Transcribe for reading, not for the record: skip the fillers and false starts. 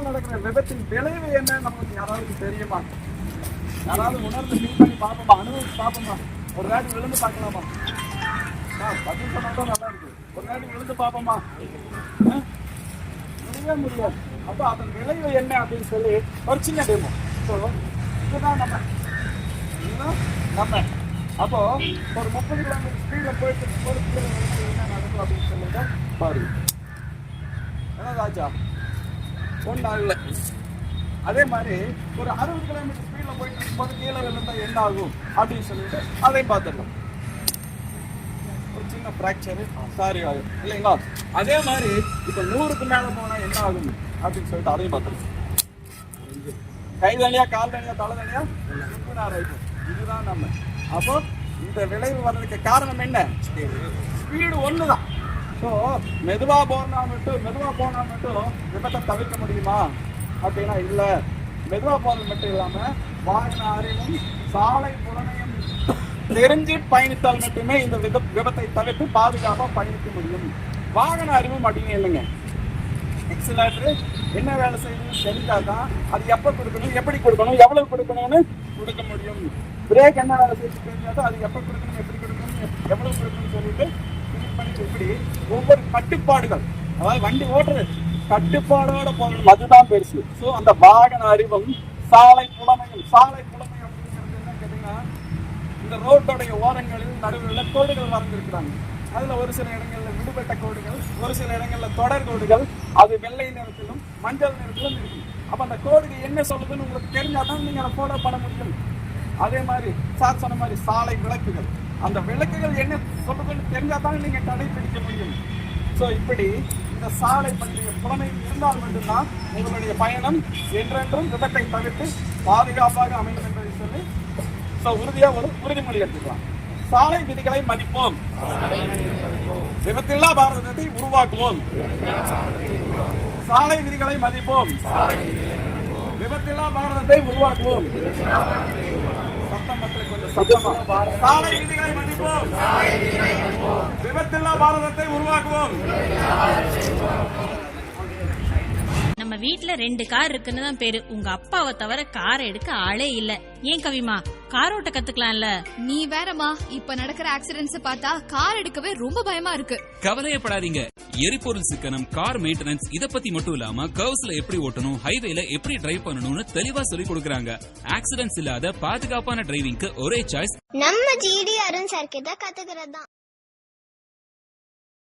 நடக்கிற விபத்தின் விளைவு என்ன நமக்கு யாராவது தெரியுமா? யாராவது உணர்ந்து ஃபீல் பண்ணி பார்ப்போமா? அனுபவிச்சு பார்ப்போமா? ஒரு நாட்டி விழுந்து பார்க்கலாமா? பதில் சொன்னாதான் நல்லா இருக்கு. ஒரு நாட்டி விழுந்து பார்ப்போமா? முடியவே முடியாது. அப்போ அதன் விளைவு என்ன அப்படின்னு சொல்லி ஒரு சின்ன டெமோ. ஸோ இதுதான் நம்ம அப்போ ஒரு 30 கிலோமீட்டர் ஸ்பீடில் போயிட்டு என்ன நடக்கும் அப்படின்னு சொல்லுங்க பாருங்க. ஏன்னா ராஜா ஒன்றும் ஆகல. அதே மாதிரி ஒரு 60 கிலோமீட்டர் ஸ்பீடில் போயிட்டு இருக்கும்போது கீழே விழுந்தா என்ன ஆகும் அப்படின்னு சொல்லிட்டு அதையும் பார்த்துடலாம். ஒரு சின்ன ஃப்ராக்சரு சாரி ஆகும் இல்லைங்களா? அதே மாதிரி இப்போ 100க்கு மேலே போனால் என்ன ஆகும் அப்படின்னு சொல்லிட்டு அதையும் பார்த்துடலாம். கை தனியா, கால் தனியா, தலை தனியா இருக்கும். இதுதான் நம்ம. அப்போ இந்த விளைவு வர்றதுக்கு காரணம் என்ன? ஸ்பீடு ஒன்று தான். ஸோ மெதுவா போனா மட்டும் விபத்தை தவிர்க்க முடியுமா அப்படின்னா இல்லை. மெதுவா போறது மட்டும் இல்லாம வாகன அறிவும் சாலை புலனையும் தெரிஞ்சு பயணித்தால் மட்டுமே இந்த விபத்தை தவிர்த்து பாதுகாப்பா பயணிக்க முடியும். வாகன அறிவும் அப்படின்னு இல்லைங்க. எக்ஸலேட்டர் என்ன வேலை செய்யணும்னு தெரிஞ்சாதான் அது எப்ப கொடுக்கணும், எப்படி கொடுக்கணும், எவ்வளவு கொடுக்கணும்னு கொடுக்க முடியும். பிரேக் என்ன வேலை செய்யணும் தெரிஞ்சாதான் அது எப்ப கொடுக்கணும், எப்படி கொடுக்கணும், எவ்வளவு கொடுக்கணும்னு சொல்லிட்டு இப்படி ஒவ்வொரு கட்டுப்பாடுகள், அதாவது வண்டி ஓட்டுறது கட்டுப்பாடோட போகணும். அதுதான் பெருசு. ஸோ அந்த வாகன அறிவும் சாலை புலமையும் அப்படிங்கிறது என்ன கேட்டீங்கன்னா, இந்த ரோட்டோடைய ஓரங்களில் நடுவில் கோடுகள் வரைஞ்சிருக்கிறாங்க. அதுல ஒரு சில இடங்கள்ல விடுபட்ட கோடுகள், ஒரு சில இடங்கள்ல தொடர் கோடுகள், அது வெள்ளை நிறத்திலும் மஞ்சள் நிறத்திலும் இருக்கும். அப்ப அந்த கோடுகள் என்ன சொல்லுதுன்னு உங்களுக்கு தெரிஞ்சாதான் நீங்க அதை ஃபாலோ பண்ண முடியும். அதே மாதிரி சார் சொன்ன மாதிரி சாலை விளக்குகள், அந்த விளக்குகள் என்ன சொல்றதுன்னு தெரிஞ்சாதான் நீங்க கடைபிடிக்க முடியும். ஸோ இப்படி இந்த சாலை பற்றிய புலமை இருந்தால் மட்டும்தான் உங்களுடைய பயணம் என்றென்றும் விபத்தை தவிர்த்து பாதுகாப்பாக அமையும் என்பதை சொல்லி உறுதியா ஒரு உறுதிமொழி எடுத்துக்கலாம். சாலை விதிகளை மதிப்போம், விபத்தில்லா பாரதத்தை உருவாக்குவோம். சாலை விதிகளை மதிப்போம், விபத்தில்லா பாரதத்தை உருவாக்குவோம். சாலை விதிகளை மதிப்போம், விபத்தில்லா பாரதத்தை உருவாக்குவோம். நம்ம வீட்ல 2 கார் இருக்குன்னு தான் பேரு. உங்க அப்பாவை தவிர காரை எடுக்க ஆளே இல்ல. ஏன் கவிமா, கார் ஓட்ட கத்துக்கலாம்ல? நீ வேறமா, இப்ப நடக்கிற ஆக்சிடென்ட்ஸ் பார்த்தா கார் எடுக்கவே ரொம்ப பயமா இருக்கு. கவலையப்படாதீங்க. எரிபொருள் சிக்கனம், கார் மெயின்டெனன்ஸ் இத பத்தி மட்டும் இல்லாம கர்வ்ஸ்ல எப்படி ஓட்டணும், ஹைவேல எப்படி டிரைவ் பண்ணணும்னு தெளிவா சொல்லி கொடுக்கறாங்க. ஆக்சிடென்ட்ஸ் இல்லாத பாதுகாப்பான டிரைவிங்க்கு ஒரே சாய்ஸ் நம்ம ஜிடி அருண் சார் கிட்ட கத்துக்கிறது தான்.